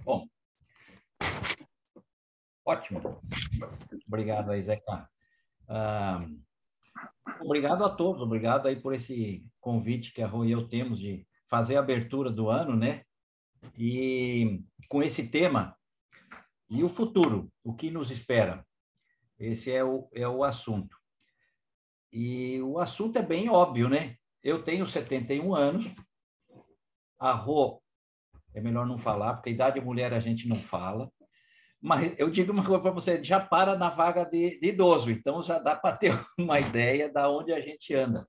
Bom, ótimo. Obrigado aí, Zeca. Obrigado a todos, obrigado aí por esse convite que a Rô e eu temos de fazer a abertura do ano, né? E com esse tema, e o futuro, o que nos espera? Esse é o assunto. E o assunto é bem óbvio, né? Eu tenho 71 anos, a Rô, é melhor não falar, porque a idade de mulher a gente não fala, mas eu digo uma coisa para você, já para na vaga de idoso, então já dá para ter uma ideia da onde a gente anda.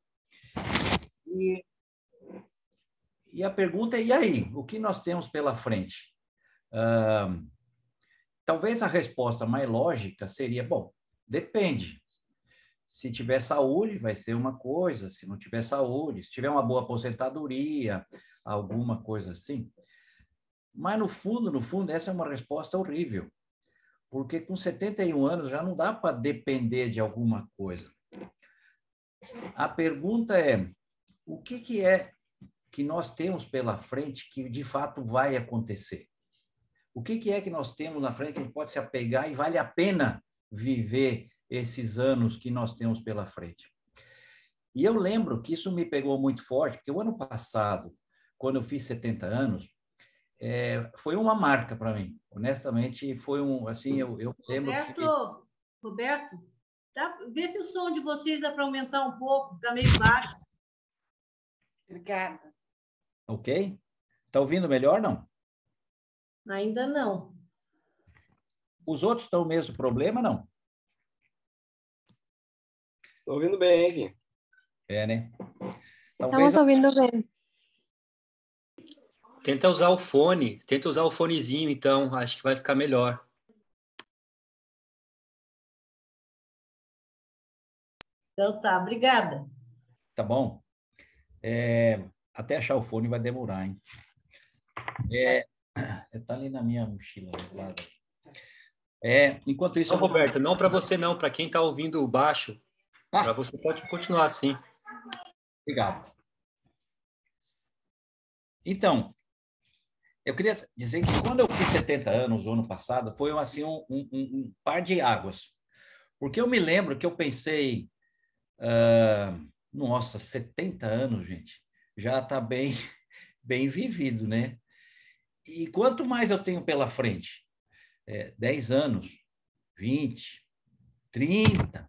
E a pergunta é, e aí? O que nós temos pela frente? Talvez a resposta mais lógica seria, bom, depende. Se tiver saúde, vai ser uma coisa, se não tiver saúde, se tiver uma boa aposentadoria, alguma coisa assim. Mas, no fundo, essa é uma resposta horrível, porque com 71 anos já não dá para depender de alguma coisa. A pergunta é, o que é que nós temos pela frente que, de fato, vai acontecer? O que é que nós temos na frente que a gente pode se apegar e vale a pena viver esses anos que nós temos pela frente? E eu lembro que isso me pegou muito forte, porque o ano passado, quando eu fiz 70 anos, foi uma marca para mim. Honestamente, foi assim, eu lembro que... Roberto, vê se o som de vocês dá para aumentar um pouco, está meio baixo. Obrigada. Ok? Está ouvindo melhor, não? Ainda não. Os outros estão o mesmo problema, não? Estou ouvindo bem aqui. Né? Estamos ouvindo bem. Tenta usar o fone, tenta usar o fonezinho, então, acho que vai ficar melhor. Então tá, obrigada. Tá bom. Até achar o fone vai demorar, hein? Tá ali na minha mochila. Enquanto isso... Não, Roberto, não para você não, para quem está ouvindo baixo. Para você pode continuar assim. Obrigado. Então, eu queria dizer que quando eu fiz 70 anos, no ano passado, foi assim um par de águas. Porque eu me lembro que eu pensei, nossa, 70 anos, gente, já está bem, bem vivido, né? E quanto mais eu tenho pela frente? 10 anos, 20, 30.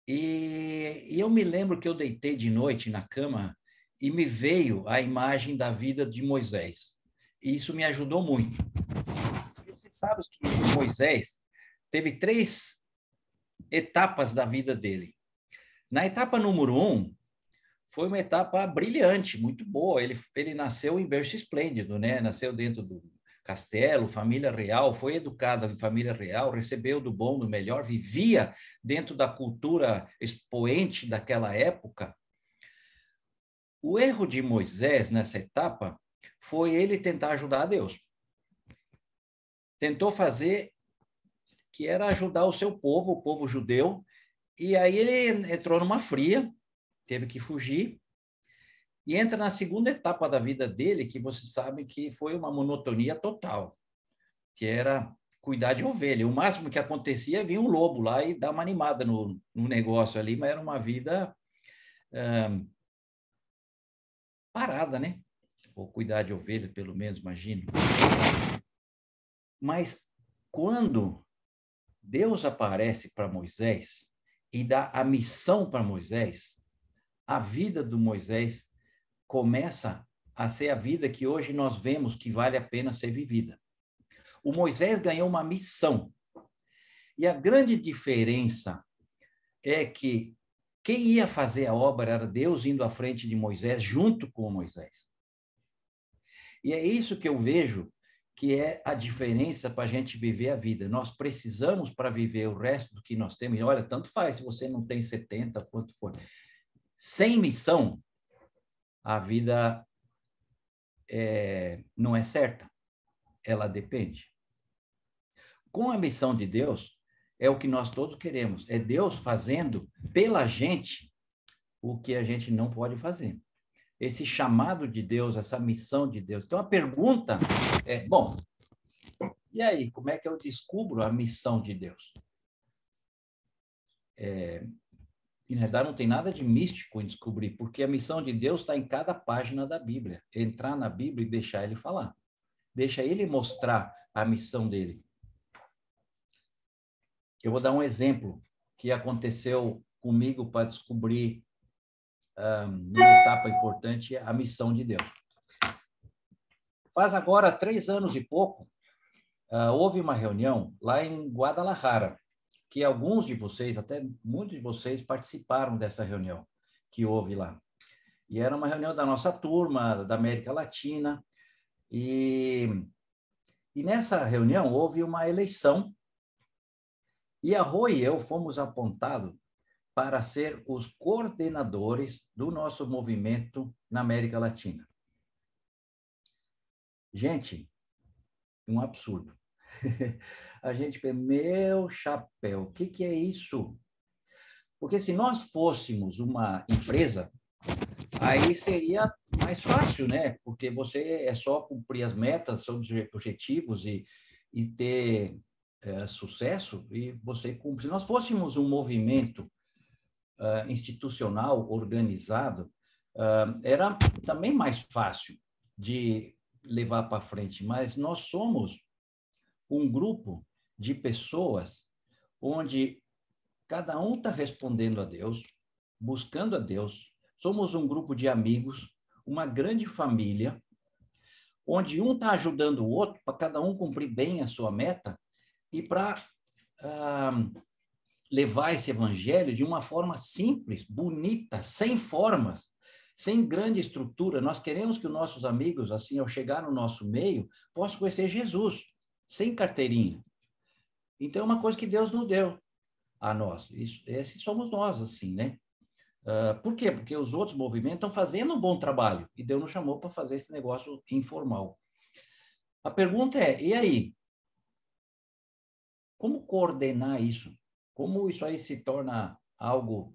E eu me lembro que eu deitei de noite na cama e me veio a imagem da vida de Moisés. E isso me ajudou muito. Você sabe que Moisés teve 3 etapas da vida dele. Na etapa número 1, foi uma etapa brilhante, muito boa. Ele nasceu em berço esplêndido, né? Nasceu dentro do castelo, família real, foi educado em família real, recebeu do bom, do melhor, vivia dentro da cultura expoente daquela época. O erro de Moisés nessa etapa foi ele tentar ajudar a Deus. Tentou fazer que era ajudar o seu povo, o povo judeu, e aí ele entrou numa fria, teve que fugir, e entra na segunda etapa da vida dele, que você sabe que foi uma monotonia total, que era cuidar de ovelha. O máximo que acontecia, vinha um lobo lá e dar uma animada no negócio ali, mas era uma vida parada, né? Ou cuidar de ovelha, pelo menos, imagino. Mas quando Deus aparece para Moisés e dá a missão para Moisés, a vida do Moisés começa a ser a vida que hoje nós vemos que vale a pena ser vivida. O Moisés ganhou uma missão. E a grande diferença é que quem ia fazer a obra era Deus indo à frente de Moisés, junto com Moisés. E é isso que eu vejo que é a diferença para a gente viver a vida. Nós precisamos, para viver o resto do que nós temos, e olha, tanto faz se você não tem 70, quanto for. Sem missão, a vida não é certa, ela depende. Com a missão de Deus, é o que nós todos queremos, é Deus fazendo pela gente o que a gente não pode fazer. esse chamado de Deus, essa missão de Deus. Então, a pergunta é, bom, e aí, como é que eu descubro a missão de Deus? E, na verdade, não tem nada de místico em descobrir, porque a missão de Deus está em cada página da Bíblia. Entrar na Bíblia e deixar ele falar. Deixa ele mostrar a missão dele. Eu vou dar um exemplo que aconteceu comigo para descobrir, numa etapa importante, a missão de Deus. Faz agora 3 anos e pouco, houve uma reunião lá em Guadalajara, que alguns de vocês, até muitos de vocês, participaram dessa reunião que houve lá. E era uma reunião da nossa turma, da América Latina, e nessa reunião houve uma eleição, e a Rô e eu fomos apontados para ser os coordenadores do nosso movimento na América Latina. Gente, um absurdo. A gente pensa, meu chapéu, o que é isso? Porque se nós fôssemos uma empresa, aí seria mais fácil, né? Porque você é só cumprir as metas, seus objetivos e ter sucesso, e você cumpre. Se nós fôssemos um movimento institucional, organizado, era também mais fácil de levar para frente, mas nós somos um grupo de pessoas onde cada um está respondendo a Deus, buscando a Deus. Somos um grupo de amigos, uma grande família, onde um está ajudando o outro para cada um cumprir bem a sua meta e para levar esse evangelho de uma forma simples, bonita, sem formas, sem grande estrutura. Nós queremos que os nossos amigos, assim, ao chegar no nosso meio, possam conhecer Jesus, sem carteirinha. Então, é uma coisa que Deus nos deu a nós. Esses somos nós, assim, né? Por quê? Porque os outros movimentos estão fazendo um bom trabalho e Deus nos chamou para fazer esse negócio informal. A pergunta é, e aí? Como coordenar isso? Como isso aí se torna algo...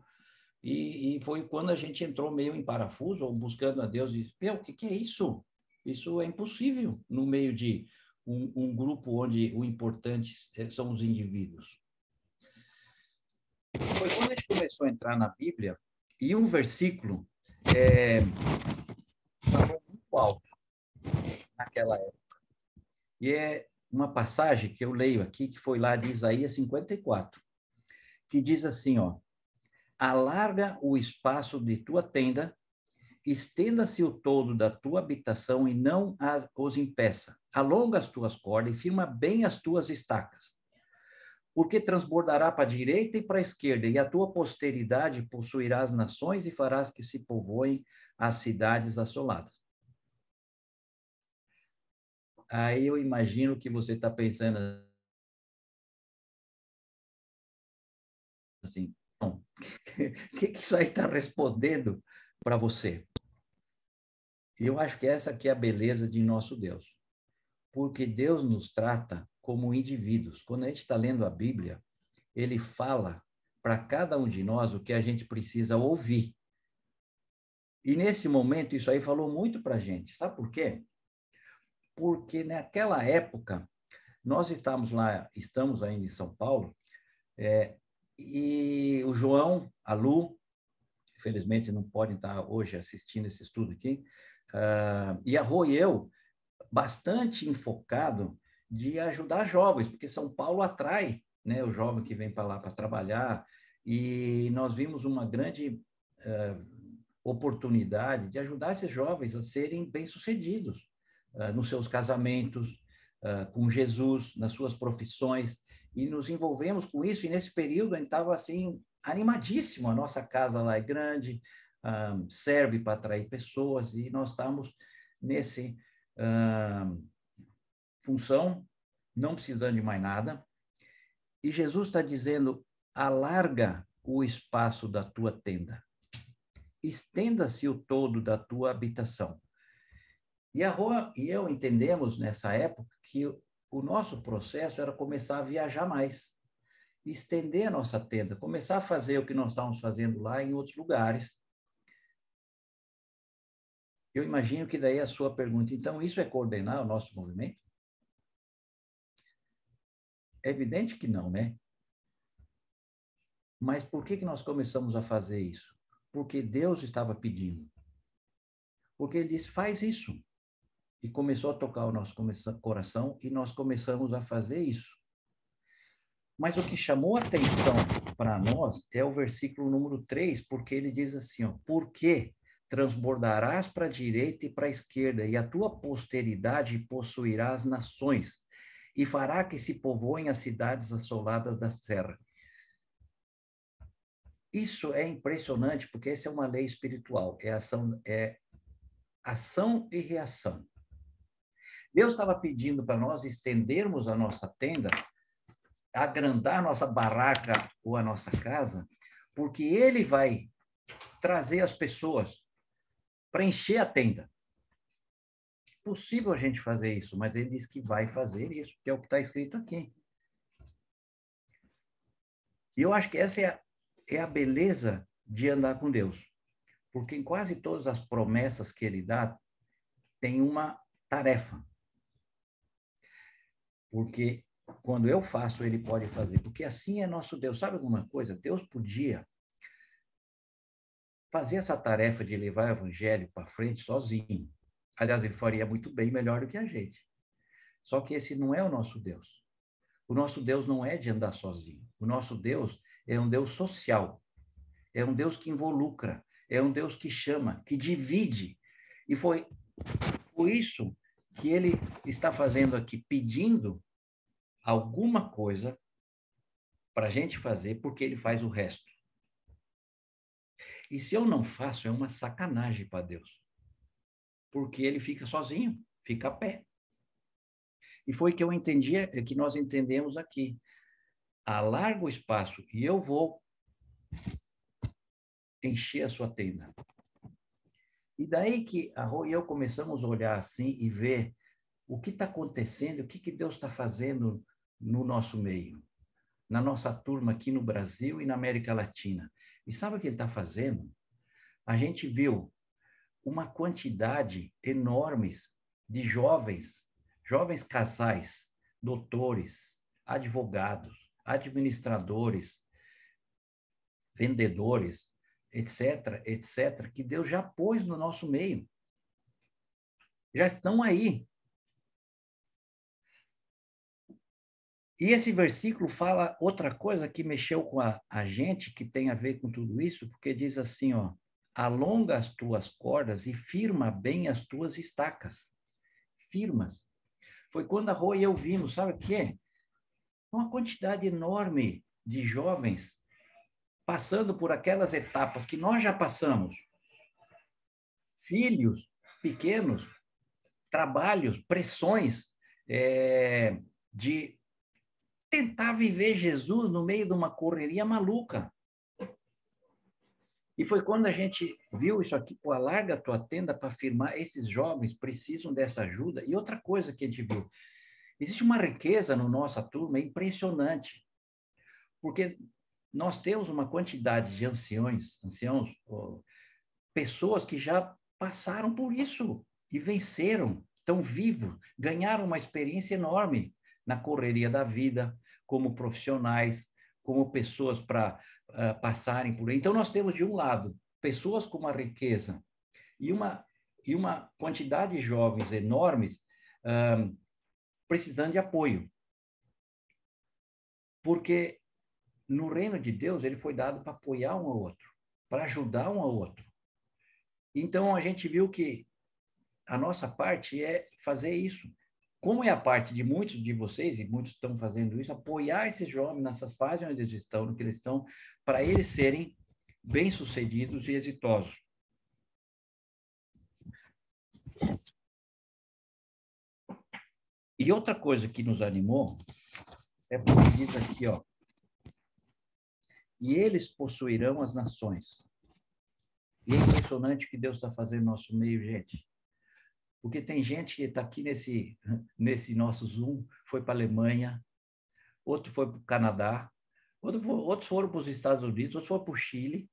E foi quando a gente entrou meio em parafuso, ou buscando a Deus, e disse, meu, o que é isso? Isso é impossível no meio de um grupo onde o importante são os indivíduos. Foi quando a gente começou a entrar na Bíblia, e um versículo estava muito alto naquela época. E é uma passagem que eu leio aqui, que foi lá de Isaías 54, que diz assim, ó, alarga o espaço de tua tenda, estenda-se o todo da tua habitação e não os impeça. Alonga as tuas cordas e firma bem as tuas estacas. Porque transbordará para a direita e para a esquerda, e a tua posteridade possuirá as nações e farás que se povoem as cidades assoladas. Aí eu imagino que você está pensando assim, o que isso aí está respondendo para você? E eu acho que essa aqui é a beleza de nosso Deus. Porque Deus nos trata como indivíduos. Quando a gente está lendo a Bíblia, ele fala para cada um de nós o que a gente precisa ouvir. E nesse momento, isso aí falou muito para a gente. Sabe por quê? Porque naquela época, nós estamos ainda em São Paulo, e o João, a Lu, infelizmente não podem estar hoje assistindo esse estudo aqui, e a Rô e eu, bastante enfocado de ajudar jovens, porque São Paulo atrai, né, o jovem que vem para lá para trabalhar, e nós vimos uma grande oportunidade de ajudar esses jovens a serem bem-sucedidos nos seus casamentos, com Jesus, nas suas profissões, e nos envolvemos com isso, e nesse período a gente estava assim, animadíssimo, a nossa casa lá é grande, serve para atrair pessoas, e nós estamos nesse função, não precisando de mais nada, e Jesus está dizendo, alarga o espaço da tua tenda, estenda-se o todo da tua habitação. E a Rô e eu entendemos nessa época que o nosso processo era começar a viajar mais, estender a nossa tenda, começar a fazer o que nós estávamos fazendo lá em outros lugares. Eu imagino que daí a sua pergunta, então, isso é coordenar o nosso movimento? É evidente que não, né? Mas por que nós começamos a fazer isso? Porque Deus estava pedindo. Porque ele disse, faz isso. E começou a tocar o nosso coração e nós começamos a fazer isso. Mas o que chamou a atenção para nós é o versículo número 3, porque ele diz assim, ó, porque transbordarás para a direita e para a esquerda, e a tua posteridade possuirá as nações, e fará que se povoem as cidades assoladas da serra. Isso é impressionante, porque essa é uma lei espiritual, é ação e reação. Deus estava pedindo para nós estendermos a nossa tenda, agrandar a nossa barraca ou a nossa casa, porque ele vai trazer as pessoas para encher a tenda. É possível a gente fazer isso, mas ele diz que vai fazer isso, que é o que está escrito aqui. E eu acho que essa é a beleza de andar com Deus, porque em quase todas as promessas que ele dá, tem uma tarefa. Porque quando eu faço, ele pode fazer. Porque assim é nosso Deus. Sabe alguma coisa? Deus podia fazer essa tarefa de levar o evangelho para frente sozinho. Aliás, ele faria muito bem, melhor do que a gente. Só que esse não é o nosso Deus. O nosso Deus não é de andar sozinho. O nosso Deus é um Deus social. É um Deus que involucra. É um Deus que chama, que divide. E foi por isso que ele está fazendo aqui, pedindo alguma coisa para a gente fazer, porque ele faz o resto. E se eu não faço, é uma sacanagem para Deus. Porque ele fica sozinho, fica a pé. E foi que eu entendi, que nós entendemos aqui. Alarga o espaço e eu vou encher a sua tenda. E daí que a Rô e eu começamos a olhar assim e ver o que está acontecendo, o que Deus está fazendo no nosso meio, na nossa turma aqui no Brasil e na América Latina. E sabe o que ele está fazendo? A gente viu uma quantidade enorme de jovens casais, doutores, advogados, administradores, vendedores, etc., que Deus já pôs no nosso meio. Já estão aí. E esse versículo fala outra coisa que mexeu com a gente, que tem a ver com tudo isso, porque diz assim, ó, alonga as tuas cordas e firma bem as tuas estacas. Firmas. Foi quando a Rô e eu vimos, sabe o quê? Uma quantidade enorme de jovens passando por aquelas etapas que nós já passamos. Filhos pequenos, trabalhos, pressões de tentar viver Jesus no meio de uma correria maluca. E foi quando a gente viu isso aqui, pô, alarga a tua tenda para firmar, esses jovens precisam dessa ajuda. E outra coisa que a gente viu, existe uma riqueza no nossa turma impressionante, porque nós temos uma quantidade de anciãos, pessoas que já passaram por isso e venceram, estão vivos, ganharam uma experiência enorme na correria da vida, como profissionais, como pessoas para passarem por aí. Então, nós temos, de um lado, pessoas com uma riqueza e uma quantidade de jovens enormes precisando de apoio. Porque no reino de Deus, ele foi dado para apoiar um ao outro, para ajudar um ao outro. Então, a gente viu que a nossa parte é fazer isso. Como é a parte de muitos de vocês, e muitos estão fazendo isso, apoiar esses jovens nessas fases onde eles estão, no que eles estão, para eles serem bem-sucedidos e exitosos. E outra coisa que nos animou é porque diz aqui, ó, e eles possuirão as nações. E é impressionante o que Deus está fazendo no nosso meio, gente. Porque tem gente que está aqui nesse nosso Zoom, foi para a Alemanha, outro foi para o Canadá, outros foram para os Estados Unidos, outros foram para o Chile.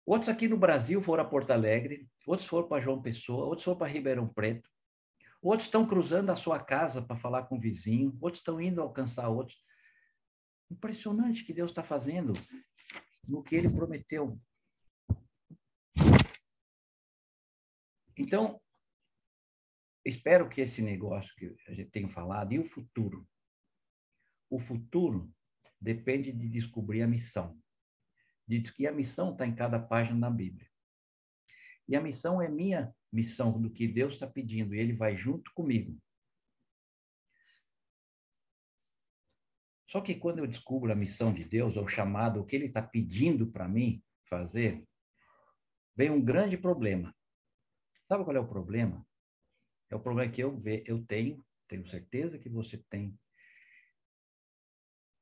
Outros aqui no Brasil foram a Porto Alegre, outros foram para João Pessoa, outros foram para Ribeirão Preto, outros estão cruzando a sua casa para falar com o vizinho, outros estão indo alcançar outros. Impressionante o que Deus está fazendo no que Ele prometeu. Então, espero que esse negócio que a gente tem falado, e o futuro? O futuro depende de descobrir a missão. Diz que a missão está em cada página da Bíblia. E a missão é minha missão, do que Deus está pedindo, e Ele vai junto comigo. Só que quando eu descubro a missão de Deus, ou o chamado, o que Ele está pedindo para mim fazer, vem um grande problema. Sabe qual é o problema? É o problema que eu tenho certeza que você tem.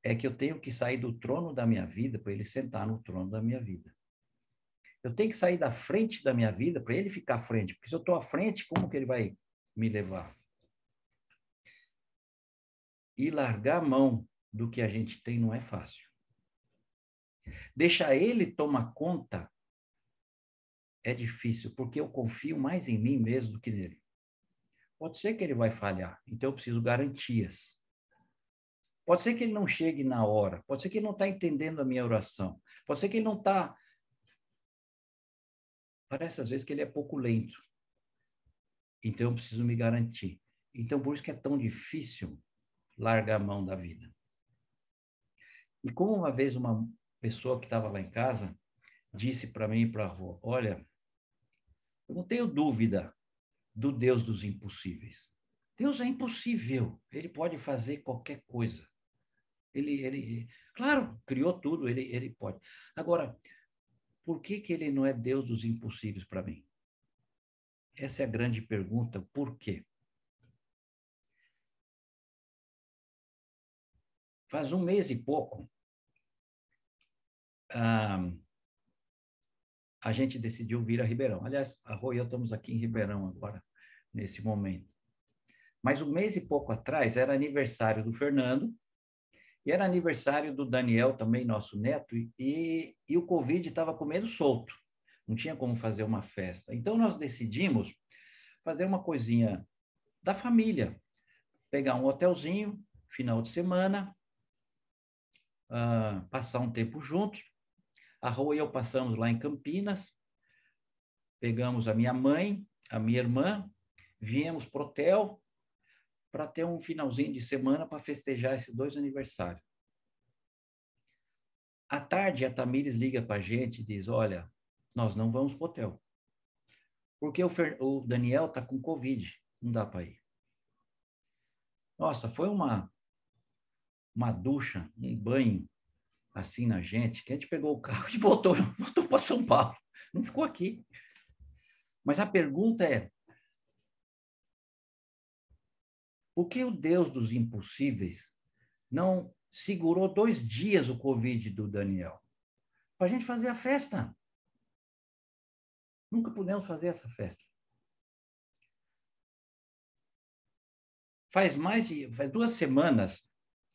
É que eu tenho que sair do trono da minha vida para Ele sentar no trono da minha vida. Eu tenho que sair da frente da minha vida para Ele ficar à frente, porque se eu estou à frente, como que Ele vai me levar? E largar a mão do que a gente tem não é fácil. Deixar Ele tomar conta é difícil, porque eu confio mais em mim mesmo do que nele. Pode ser que ele vai falhar, então eu preciso garantias. Pode ser que ele não chegue na hora, pode ser que ele não está entendendo a minha oração, pode ser que ele não está... Parece às vezes que ele é pouco lento. Então eu preciso me garantir. Então por isso que é tão difícil largar a mão da vida. E como uma vez uma pessoa que estava lá em casa disse para mim e para a Rô, olha, eu não tenho dúvida do Deus dos impossíveis. Deus é impossível, ele pode fazer qualquer coisa. Ele claro, criou tudo, ele pode. Agora, por que ele não é Deus dos impossíveis para mim? Essa é a grande pergunta, por quê? Faz 1 mês e pouco, a gente decidiu vir a Ribeirão. Aliás, a Rô e eu estamos aqui em Ribeirão agora, nesse momento. Mas 1 mês e pouco atrás era aniversário do Fernando e era aniversário do Daniel, também nosso neto, e o Covid estava comendo solto. Não tinha como fazer uma festa. Então, nós decidimos fazer uma coisinha da família. Pegar um hotelzinho, final de semana, passar um tempo juntos. A Rô e eu passamos lá em Campinas, pegamos a minha mãe, a minha irmã, viemos para o hotel para ter um finalzinho de semana para festejar esses 2 aniversários. À tarde, a Tamires liga para a gente e diz, olha, nós não vamos para o hotel, porque o Daniel está com Covid, não dá para ir. Nossa, foi uma ducha, um banho, assim na gente, que a gente pegou o carro e voltou para São Paulo. Não ficou aqui. Mas a pergunta é, por que o Deus dos impossíveis não segurou 2 dias o Covid do Daniel? Para a gente fazer a festa. Nunca pudemos fazer essa festa. Faz 2 semanas,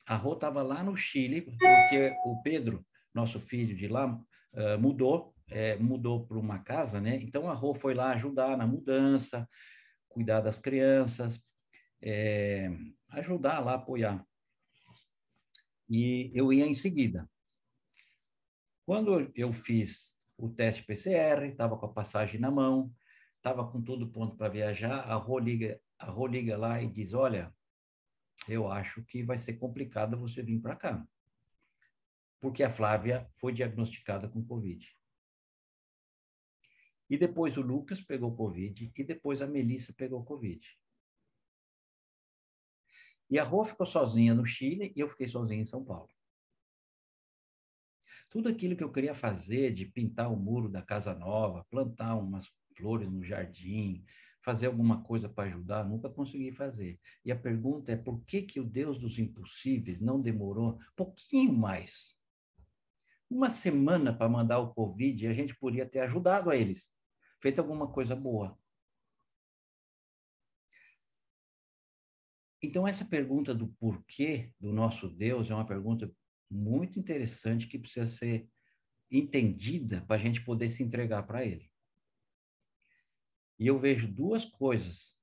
a Rô estava lá no Chile, porque o Pedro, nosso filho de lá, mudou para uma casa, né? Então a Rô foi lá ajudar na mudança, cuidar das crianças, ajudar lá, apoiar. E eu ia em seguida. Quando eu fiz o teste PCR, estava com a passagem na mão, estava com tudo pronto para viajar, a Rô liga lá e diz, olha, eu acho que vai ser complicado você vir para cá. Porque a Flávia foi diagnosticada com Covid. E depois o Lucas pegou Covid, e depois a Melissa pegou Covid. E a Rô ficou sozinha no Chile, e eu fiquei sozinho em São Paulo. Tudo aquilo que eu queria fazer, de pintar o muro da casa nova, plantar umas flores no jardim, fazer alguma coisa para ajudar, nunca consegui fazer. E a pergunta é, por que o Deus dos impossíveis não demorou um pouquinho mais? 1 semana para mandar o Covid, e a gente podia ter ajudado a eles, feito alguma coisa boa. Então, essa pergunta do porquê do nosso Deus é uma pergunta muito interessante que precisa ser entendida para a gente poder se entregar para ele. E eu vejo duas coisas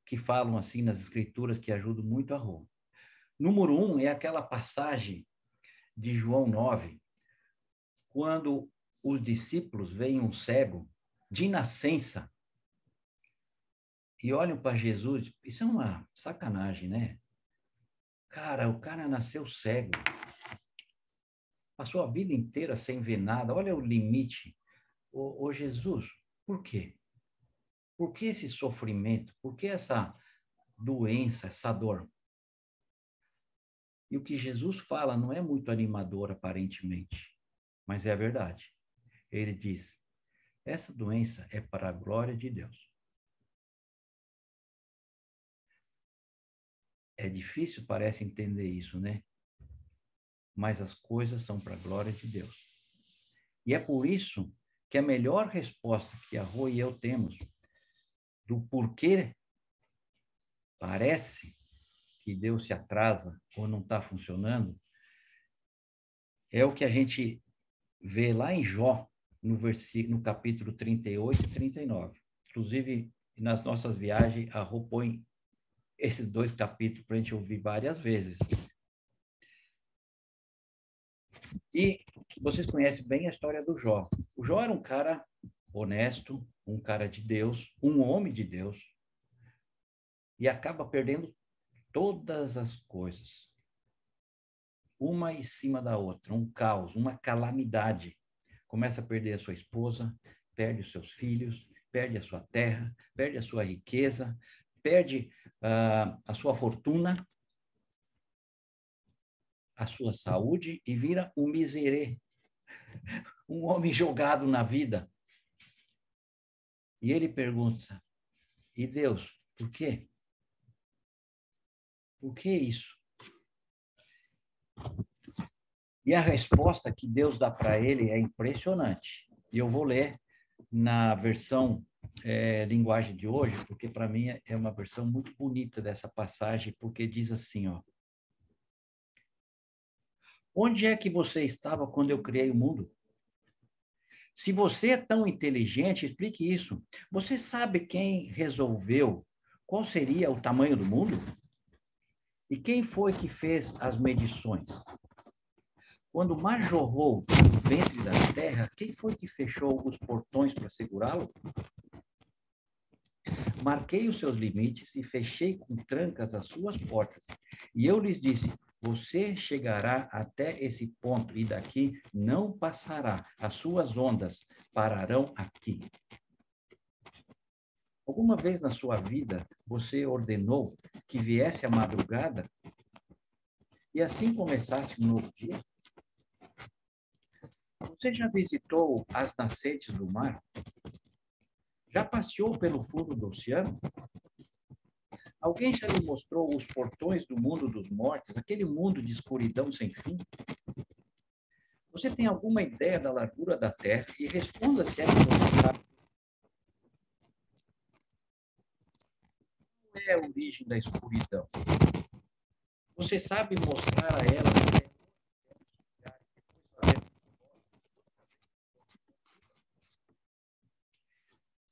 que falam assim nas escrituras que ajudam muito a Rô. Número 1 é aquela passagem de João 9, quando os discípulos veem um cego de nascença e olham para Jesus. Isso é uma sacanagem, né? Cara, o cara nasceu cego. Passou a vida inteira sem ver nada. Olha o limite. Ô Jesus, por quê? Por que esse sofrimento? Por que essa doença, essa dor? E o que Jesus fala não é muito animador, aparentemente, mas é a verdade. Ele diz, essa doença é para a glória de Deus. É difícil, parece, entender isso, né? Mas as coisas são para a glória de Deus. E é por isso que a melhor resposta que a Rô e eu temos do porquê parece que Deus se atrasa ou não está funcionando, é o que a gente vê lá em Jó, no capítulo 38 e 39. Inclusive, nas nossas viagens, a Rô põe esses dois capítulos para a gente ouvir várias vezes. E vocês conhecem bem a história do Jó. O Jó era um cara honesto, um cara de Deus, um homem de Deus, e acaba perdendo todas as coisas, uma em cima da outra, um caos, uma calamidade. Começa a perder a sua esposa, perde os seus filhos, perde a sua terra, perde a sua riqueza, perde a sua fortuna, a sua saúde e vira um miserê, um homem jogado na vida. E ele pergunta, e Deus, por quê? Por que isso? E a resposta que Deus dá para ele é impressionante. E eu vou ler na versão linguagem de hoje, porque para mim é uma versão muito bonita dessa passagem, porque diz assim, ó. Onde é que você estava quando eu criei o mundo? Se você é tão inteligente, explique isso. Você sabe quem resolveu qual seria o tamanho do mundo? E quem foi que fez as medições? Quando o mar jorrou do ventre da terra, quem foi que fechou os portões para segurá-lo? Marquei os seus limites e fechei com trancas as suas portas. E eu lhes disse, você chegará até esse ponto e daqui não passará. As suas ondas pararão aqui. Alguma vez na sua vida você ordenou que viesse a madrugada e assim começasse um novo dia? Você já visitou as nascentes do mar? Já passeou pelo fundo do oceano? Alguém já lhe mostrou os portões do mundo dos mortos, aquele mundo de escuridão sem fim? Você tem alguma ideia da largura da Terra? E responda se é que você sabe. Qual é a origem da escuridão? Você sabe mostrar a ela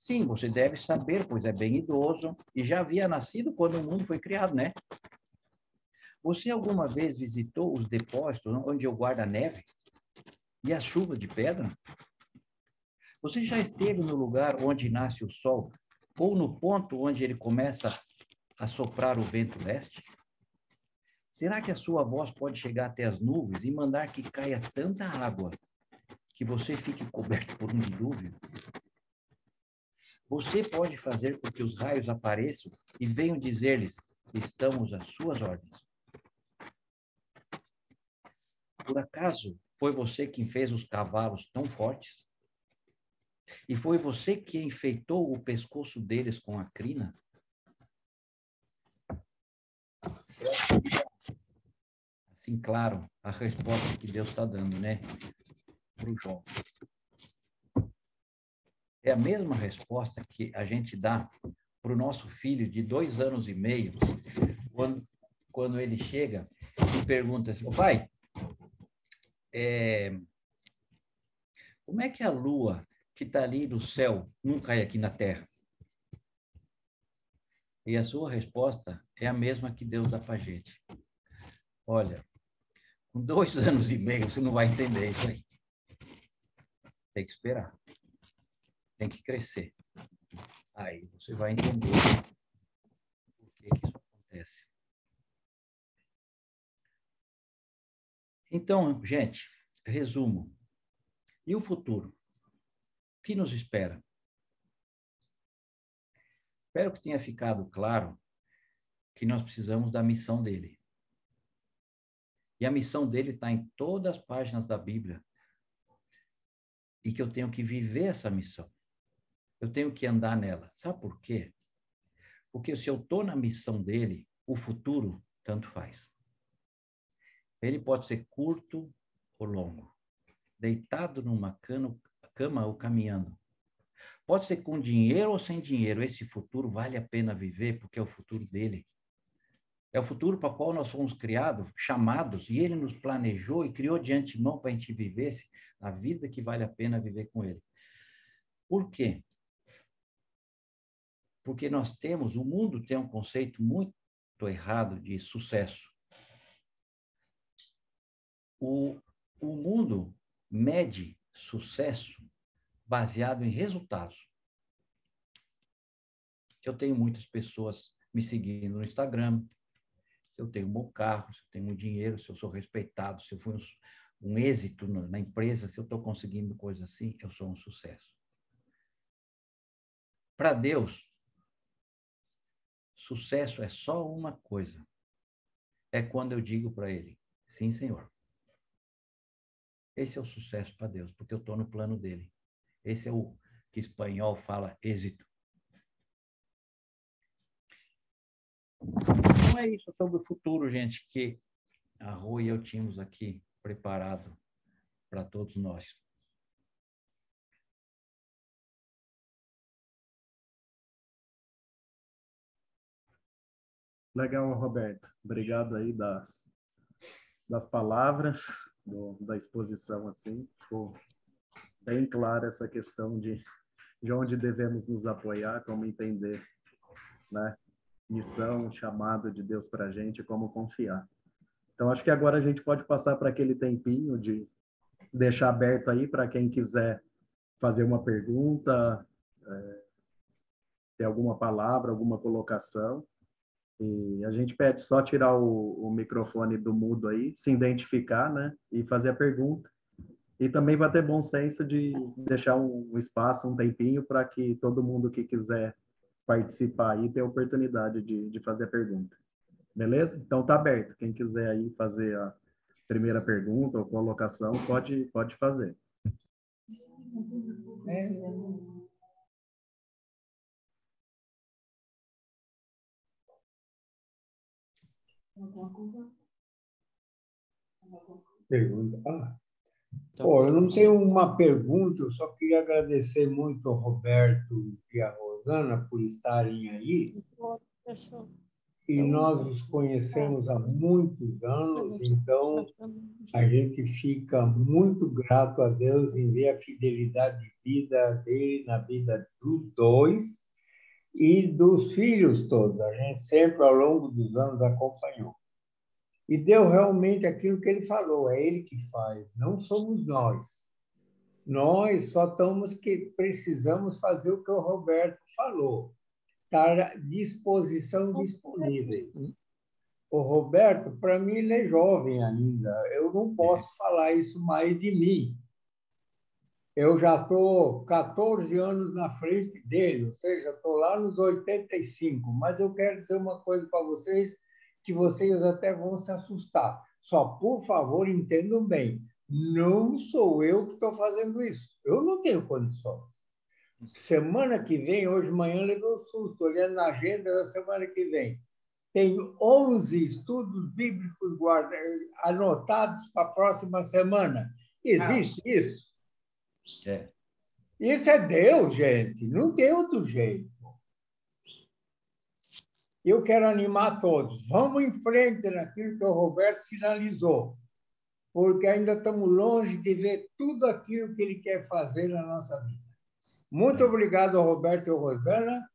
Sim, você deve saber, pois é bem idoso e já havia nascido quando o mundo foi criado, né? Você alguma vez visitou os depósitos onde eu guardo a neve e a chuva de pedra? Você já esteve no lugar onde nasce o sol ou no ponto onde ele começa a soprar o vento leste? Será que a sua voz pode chegar até as nuvens e mandar que caia tanta água que você fique coberto por um dilúvio? Você pode fazer com que os raios apareçam e venham dizer-lhes, estamos às suas ordens. Por acaso foi você quem fez os cavalos tão fortes? E foi você que enfeitou o pescoço deles com a crina? Assim, claro, a resposta que Deus está dando, né? Para o Jó. É a mesma resposta que a gente dá para o nosso filho de 2 anos e meio, quando ele chega e pergunta assim, pai, como é que a lua que está ali no céu não cai aqui na Terra? E a sua resposta é a mesma que Deus dá para a gente. Olha, com 2 anos e meio você não vai entender isso aí. Tem que esperar. Tem que crescer. Aí você vai entender por que isso acontece. Então, gente, resumo. E o futuro? O que nos espera? Espero que tenha ficado claro que nós precisamos da missão dele. E a missão dele está em todas as páginas da Bíblia. E que eu tenho que viver essa missão. Eu tenho que andar nela. Sabe por quê? Porque se eu estou na missão dele, o futuro tanto faz. Ele pode ser curto ou longo. Deitado numa cama ou caminhando. Pode ser com dinheiro ou sem dinheiro. Esse futuro vale a pena viver porque é o futuro dele. É o futuro para o qual nós fomos criados, chamados, e ele nos planejou e criou de antemão para a gente vivesse a vida que vale a pena viver com ele. Por quê? Porque o mundo tem um conceito muito errado de sucesso. O mundo mede sucesso baseado em resultados. Eu tenho muitas pessoas me seguindo no Instagram, se eu tenho um bom carro, se eu tenho muito dinheiro, se eu sou respeitado, se eu fui um êxito na empresa, se eu estou conseguindo coisa assim, eu sou um sucesso. Para Deus, sucesso é só uma coisa. É quando eu digo para ele, sim, Senhor. Esse é o sucesso para Deus, porque eu estou no plano dele. Esse é o que espanhol fala êxito. Então é isso sobre o futuro, gente, que a Rô e eu tínhamos aqui preparado para todos nós. Legal, Roberto. Obrigado aí das palavras, da exposição, assim. Ficou bem clara essa questão de onde devemos nos apoiar, como entender, né? Missão, chamado de Deus para a gente, como confiar. Então, acho que agora a gente pode passar para aquele tempinho de deixar aberto aí para quem quiser fazer uma pergunta, ter alguma palavra, alguma colocação. E a gente pede só tirar o microfone do mudo aí, se identificar, né? E fazer a pergunta. E também vai ter bom senso de deixar um espaço, um tempinho, para que todo mundo que quiser participar aí tenha a oportunidade de fazer a pergunta. Beleza? Então tá aberto. Quem quiser aí fazer a primeira pergunta ou colocação, pode fazer. Pergunta. Eu não tenho uma pergunta, eu só queria agradecer muito ao Roberto e à Rosana por estarem aí. E nós os conhecemos há muitos anos, então a gente fica muito grato a Deus em ver a fidelidade de vida dele na vida dos dois e dos filhos todos. A gente sempre, ao longo dos anos, acompanhou. E deu realmente aquilo que ele falou, é ele que faz, não somos nós. Nós só precisamos fazer o que o Roberto falou, estar à disposição disponível. O Roberto, para mim, ele é jovem ainda, eu não posso falar isso mais de mim. Eu já estou 14 anos na frente dele, ou seja, estou lá nos 85, mas eu quero dizer uma coisa para vocês, que vocês até vão se assustar. Só, por favor, entendam bem, não sou eu que estou fazendo isso. Eu não tenho condições. Semana que vem, hoje de manhã, levei um susto, olhando na agenda da semana que vem. Tenho 11 estudos bíblicos anotados para a próxima semana. Existe isso? É. Isso é Deus, gente. Não tem outro jeito. Eu quero animar todos. Vamos em frente naquilo que o Roberto sinalizou. porque ainda estamos longe de ver tudo aquilo que Ele quer fazer na nossa vida. Muito obrigado, Roberto e Rosana,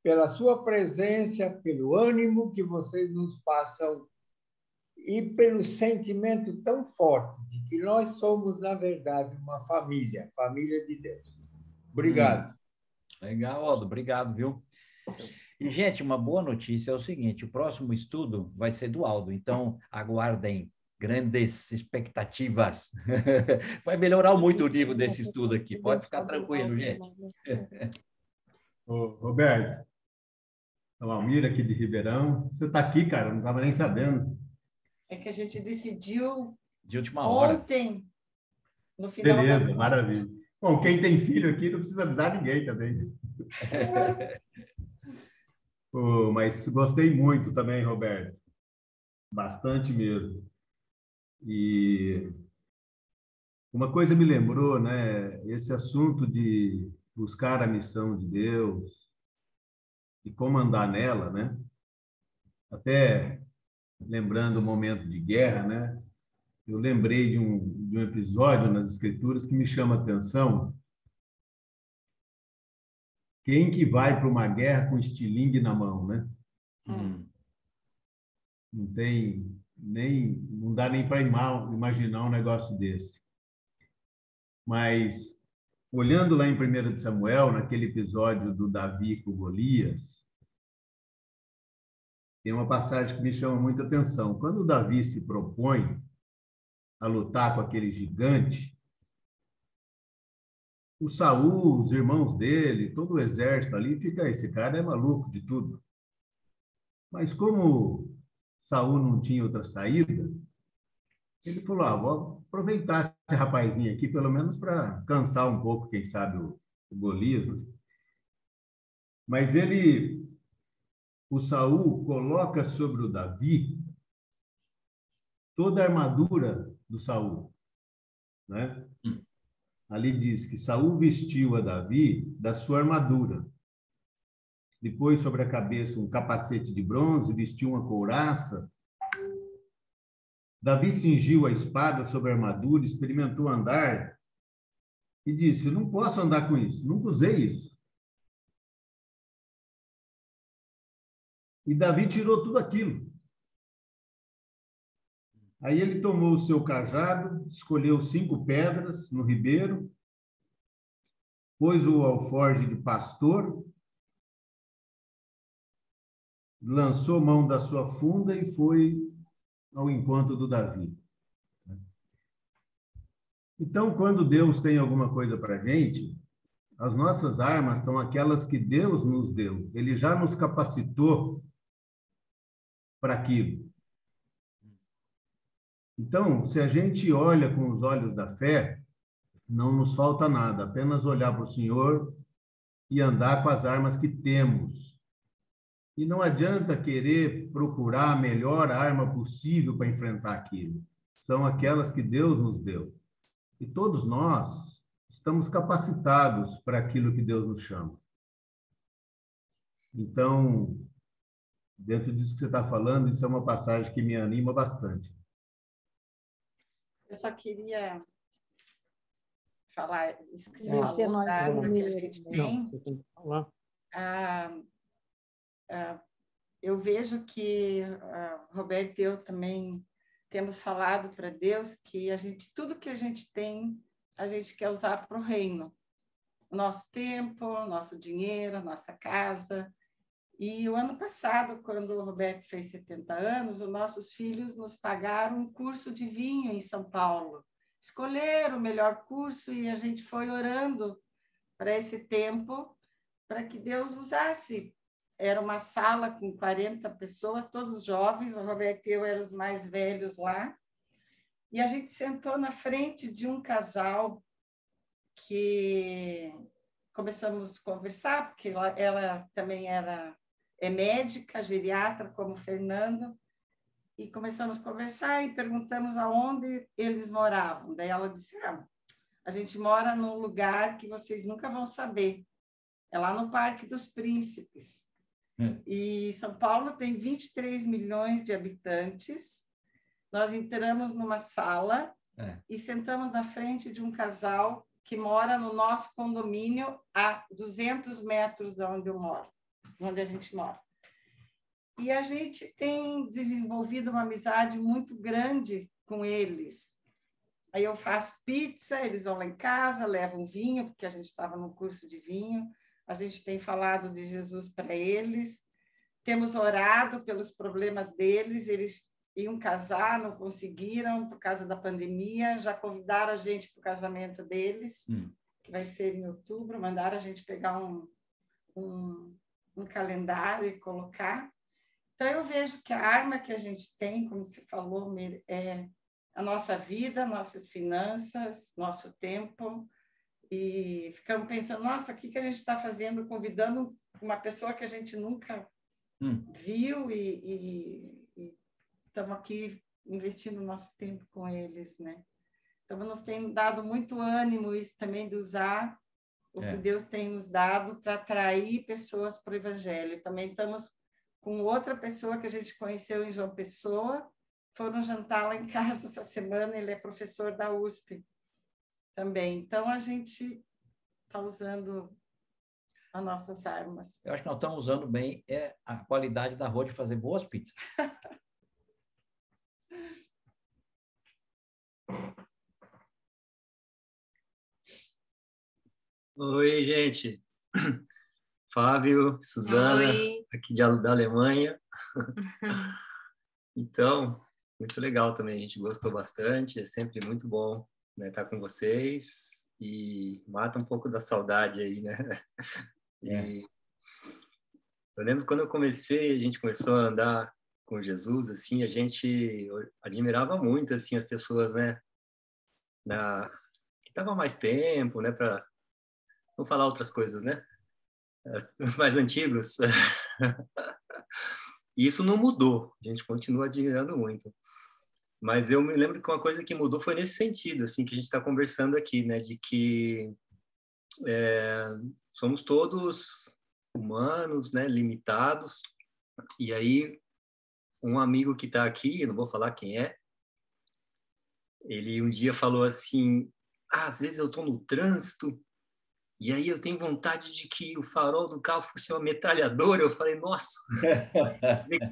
pela sua presença, pelo ânimo que vocês nos passam e pelo sentimento tão forte de que nós somos, na verdade, uma família, família de Deus. Obrigado. Legal, Aldo, obrigado, viu? E, gente, uma boa notícia é o seguinte, o próximo estudo vai ser do Aldo, então aguardem grandes expectativas. Vai melhorar muito o nível desse estudo aqui, pode ficar tranquilo, gente. Ô, Roberto, é o Almir aqui de Ribeirão. Você está aqui, cara, não estava nem sabendo. É que a gente decidiu de última hora. Ontem, no final. Beleza, maravilha. Bom, quem tem filho aqui não precisa avisar ninguém também. Mas gostei muito também, Roberto. Bastante mesmo. E uma coisa me lembrou, né? Esse assunto de buscar a missão de Deus e como andar nela, né? Até lembrando o momento de guerra, né? Eu lembrei de um episódio nas Escrituras que me chama a atenção. Quem que vai para uma guerra com estilingue na mão, né? Não tem não dá nem para imaginar um negócio desse. Mas olhando lá em 1 de Samuel, naquele episódio do Davi com Golias, tem uma passagem que me chama muita atenção. Quando o Davi se propõe a lutar com aquele gigante, o Saul, os irmãos dele, todo o exército ali fica, esse cara é maluco de tudo. Mas como Saul não tinha outra saída, ele falou, vou aproveitar esse rapazinho aqui, pelo menos para cansar um pouco, quem sabe, o Golias. Né? Mas o Saul coloca sobre o Davi toda a armadura do Saul, né? Ali diz que Saul vestiu a Davi da sua armadura. Depois, sobre a cabeça, um capacete de bronze, vestiu uma couraça. Davi cingiu a espada sobre a armadura, experimentou andar e disse, não posso andar com isso, nunca usei isso. E Davi tirou tudo aquilo. Aí ele tomou o seu cajado, escolheu 5 pedras no ribeiro, pôs o alforje de pastor, lançou mão da sua funda e foi ao encontro do Davi. Então, quando Deus tem alguma coisa para a gente, as nossas armas são aquelas que Deus nos deu. Ele já nos capacitou para aquilo. Então, se a gente olha com os olhos da fé, não nos falta nada, apenas olhar para o Senhor e andar com as armas que temos. E não adianta querer procurar a melhor arma possível para enfrentar aquilo. São aquelas que Deus nos deu. E todos nós estamos capacitados para aquilo que Deus nos chama. Então, dentro disso que você está falando, isso é uma passagem que me anima bastante. Eu só queria falar isso que você Deixa falou, nós da arma que a primeiro. gente tem. Não, você tem que falar. Eu vejo que Roberto e eu também temos falado para Deus que tudo que a gente tem, a gente quer usar para o reino. O nosso tempo, o nosso dinheiro, a nossa casa. E o ano passado, quando o Roberto fez 70 anos, os nossos filhos nos pagaram um curso de vinho em São Paulo. Escolheram o melhor curso e a gente foi orando para esse tempo, para que Deus usasse. Era uma sala com 40 pessoas, todos jovens, o Roberto e eu éramos os mais velhos lá. E a gente sentou na frente de um casal que começamos a conversar, porque ela também é médica, geriatra, como o Fernando, e começamos a conversar e perguntamos aonde eles moravam. Daí ela disse, a gente mora num lugar que vocês nunca vão saber. É lá no Parque dos Príncipes. E São Paulo tem 23 milhões de habitantes Nós entramos numa sala e sentamos na frente de um casal que mora no nosso condomínio a 200 metros de onde eu moro, onde a gente mora. E a gente tem desenvolvido uma amizade muito grande com eles. Aí eu faço pizza, eles vão lá em casa, levam vinho, porque a gente estava no curso de vinho. A gente tem falado de Jesus para eles. Temos orado pelos problemas deles. Eles iam casar, não conseguiram por causa da pandemia. Já convidaram a gente para o casamento deles, que vai ser em outubro. Mandaram a gente pegar um calendário e colocar. Então, eu vejo que a arma que a gente tem, como você falou, é a nossa vida, nossas finanças, nosso tempo. E ficamos pensando, nossa, o que a gente está fazendo convidando uma pessoa que a gente nunca viu e estamos aqui investindo nosso tempo com eles, né? Então, nos tem dado muito ânimo isso também de usar o que Deus tem nos dado para atrair pessoas para o Evangelho. Também estamos com outra pessoa que a gente conheceu em João Pessoa, foram jantar lá em casa essa semana, ele é professor da USP também. Então, a gente está usando as nossas armas. Eu acho que nós estamos usando bem a qualidade da Rô de fazer boas pizzas. Oi, gente. Fábio, Suzana, aqui da Alemanha. Então, muito legal também, a gente gostou bastante, é sempre muito bom, né, estar com vocês e mata um pouco da saudade aí, né? E eu lembro quando eu comecei, a gente começou a andar com Jesus, assim, a gente admirava muito, assim, as pessoas, né, que estavam mais tempo, né, para não falar outras coisas, né? Os mais antigos. E isso não mudou, a gente continua admirando muito. Mas eu me lembro que uma coisa que mudou foi nesse sentido, assim, que a gente está conversando aqui, né, de que somos todos humanos, né, limitados. E aí, um amigo que está aqui, eu não vou falar quem é, ele um dia falou assim, às vezes eu estou no trânsito e aí eu tenho vontade de que o farol do carro fosse uma metralhadora. Eu falei, nossa,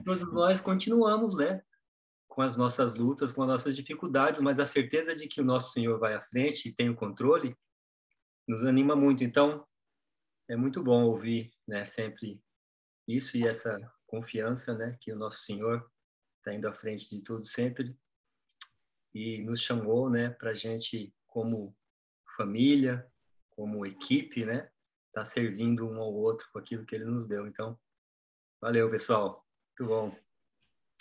todos nós continuamos, né? Com as nossas lutas, com as nossas dificuldades, mas a certeza de que o nosso Senhor vai à frente e tem o controle nos anima muito. Então, é muito bom ouvir, né, sempre isso e essa confiança, né, que o nosso Senhor está indo à frente de tudo sempre e nos chamou, né, para a gente, como família, como equipe, né, tá servindo um ao outro com aquilo que ele nos deu. Então, valeu, pessoal. Muito bom.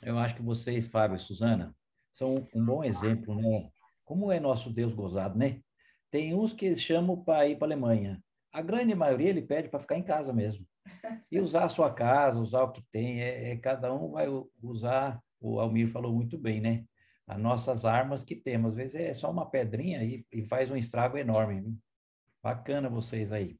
Eu acho que vocês, Fábio e Suzana, são um bom exemplo, né? Como é nosso Deus gozado, né? Tem uns que eles chamam para ir para a Alemanha. A grande maioria ele pede para ficar em casa mesmo. E usar a sua casa, usar o que tem. Cada um vai usar, o Almir falou muito bem, né? As nossas armas que temos. Às vezes é só uma pedrinha e faz um estrago enorme. Viu? Bacana vocês aí.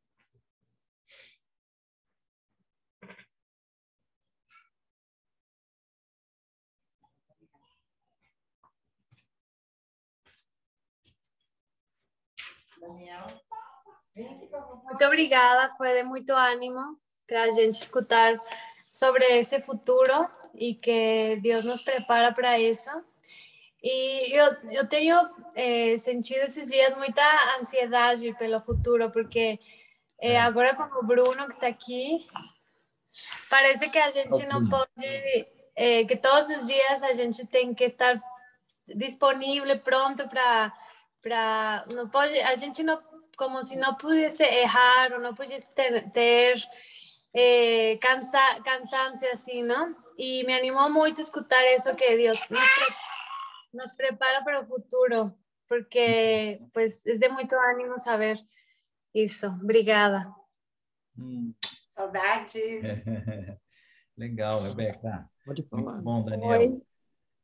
Muito obrigada, foi de muito ânimo para a gente escutar sobre esse futuro e que Deus nos prepara para isso. E eu tenho sentido esses dias muita ansiedade pelo futuro, porque agora com o Bruno que está aqui, parece que a gente não pode, que todos os dias a gente tem que estar disponível, pronto para não pode, a gente não, como se não pudesse errar ou não pudesse ter cansancio assim, não? E me animou muito escutar isso que Deus nos prepara para o futuro, porque pues é de muito ânimo saber isso. Obrigada. Saudades. Legal, Rebeca. Pode falar. Muito bom, Daniel. Oi.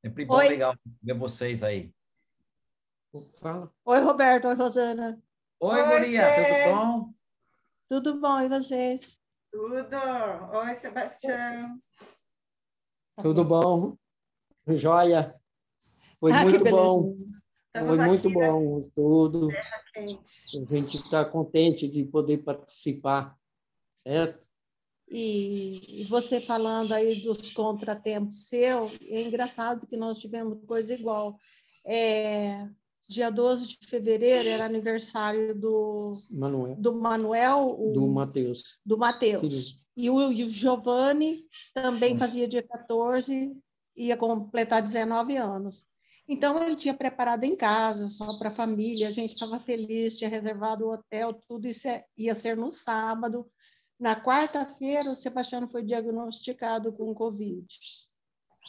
Sempre bom, legal ver vocês aí. Fala. Oi, Roberto. Oi, Rosana. Oi, guria, tudo bom? Tudo bom, e vocês? Tudo. Oi, Sebastião. Tudo bom? Joia. Foi muito bom. Estamos Foi muito aqui bom tudo. Terra Quente. A gente está contente de poder participar, certo? E você falando aí dos contratempos seu, é engraçado que nós tivemos coisa igual. Dia 12 de fevereiro era aniversário do Manuel, do Mateus. E o Giovanni também fazia dia 14, ia completar 19 anos. Então, ele tinha preparado em casa, só para a família, a gente estava feliz, tinha reservado o hotel, tudo isso ia ser no sábado. Na quarta-feira, o Sebastiano foi diagnosticado com Covid.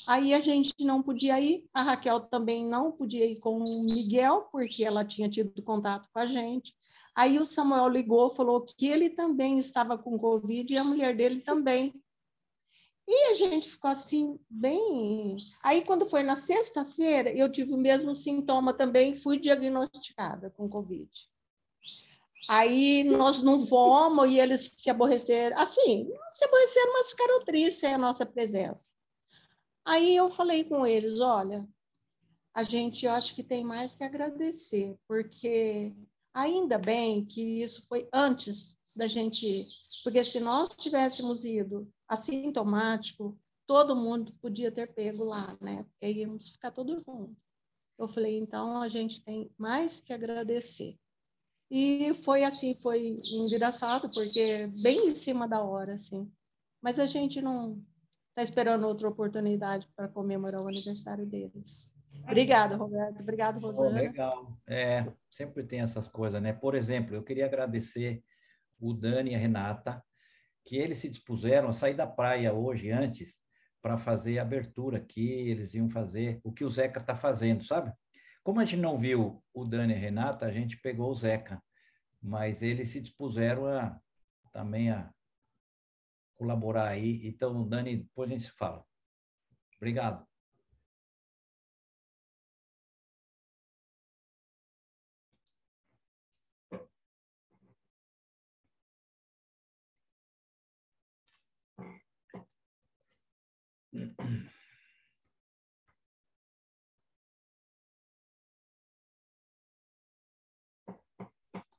Aí a gente não podia ir, a Raquel também não podia ir com o Miguel, porque ela tinha tido contato com a gente. Aí o Samuel ligou, falou que ele também estava com Covid e a mulher dele também. E a gente ficou assim, bem... Aí, quando foi na sexta-feira, eu tive o mesmo sintoma também, fui diagnosticada com Covid. Aí nós não fomos e eles se aborreceram. Assim, não se aborreceram, mas ficaram tristes sem a nossa presença. Aí eu falei com eles, olha, a gente, eu acho que tem mais que agradecer, porque ainda bem que isso foi antes da gente ir, porque se nós tivéssemos ido assintomático, todo mundo podia ter pego lá, né? Porque íamos ficar todos juntos. Eu falei, então a gente tem mais que agradecer. E foi assim, foi engraçado, porque bem em cima da hora, assim. Mas a gente não está esperando outra oportunidade para comemorar o aniversário deles. Obrigada, Roberto. Obrigada, Rosana. Legal. Sempre tem essas coisas, né? Por exemplo, eu queria agradecer o Dani e a Renata, que eles se dispuseram a sair da praia hoje, antes, para fazer a abertura aqui, eles iam fazer o que o Zeca está fazendo, sabe? Como a gente não viu o Dani e a Renata, a gente pegou o Zeca, mas eles se dispuseram também a colaborar aí. Então, Dani, depois a gente se fala. Obrigado.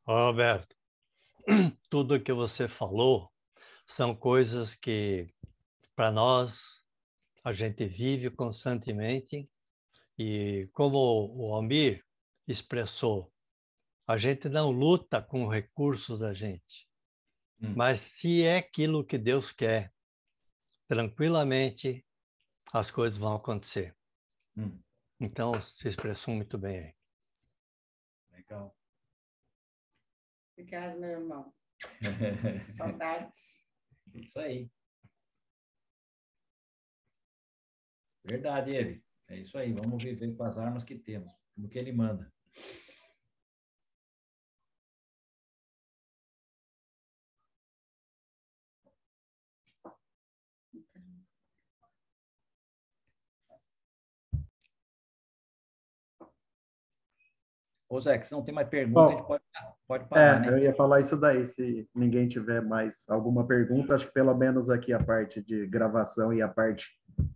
Roberto, tudo que você falou são coisas que, para nós, a gente vive constantemente e, como o Almir expressou, a gente não luta com recursos da gente, mas se é aquilo que Deus quer, tranquilamente as coisas vão acontecer. Então, se expressou muito bem aí. Legal. Obrigada, meu irmão. Saudades. Isso aí. Verdade, ele. É isso aí. Vamos viver com as armas que temos, como que ele manda. Ô, Zé, que se não tem mais pergunta, a gente pode parar, né? Eu ia falar isso daí, se ninguém tiver mais alguma pergunta, acho que pelo menos aqui a parte de gravação e a parte